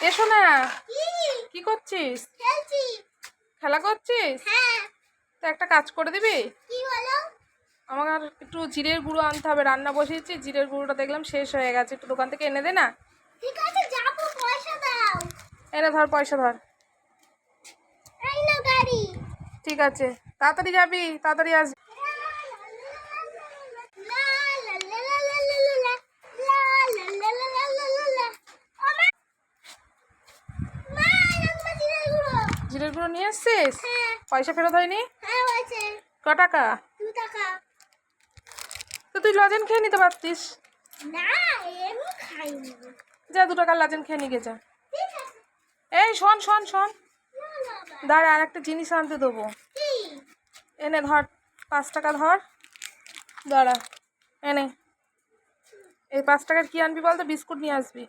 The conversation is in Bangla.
এসো না। কি করছিস? খেলা করছিস? তো একটা কাজ করে দিবি? আমার একটু জিরের গুঁড়ো আনতে হবে, রান্না বসিয়েছি, জিরের গুঁড়োটা দেখলাম শেষ হয়ে গেছে, একটু দোকান থেকে এনে দে না। ঠিক আছে, যাবো, পয়সা দাও। এনে ধর, পয়সা ধর। এই নাও গাড়ি। ঠিক আছে, তাড়াতাড়ি যাবি, তাড়াতাড়ি আসবি। জিরের গুঁড়ো নিয়ে এসছিস? পয়সা ফেরত হয়নি? ক টাকা? 2 টাকা। তো তুই লজেন খেয়ে নিতে পারতিস। না, আমি খাইনি। যা 2 টাকার লজেন খেয়ে নিয়ে যা। ঠিক আছে। এই শোন শোন শোন, না, দাঁড়া, আর একটা জিনিস আনতে দেবো। কি? এনে ধর, 5 টাকা ধর। দাঁড়া, এনে। এই 5 টাকার কি আনবি বলতো? বিস্কুট নিয়ে আসবি।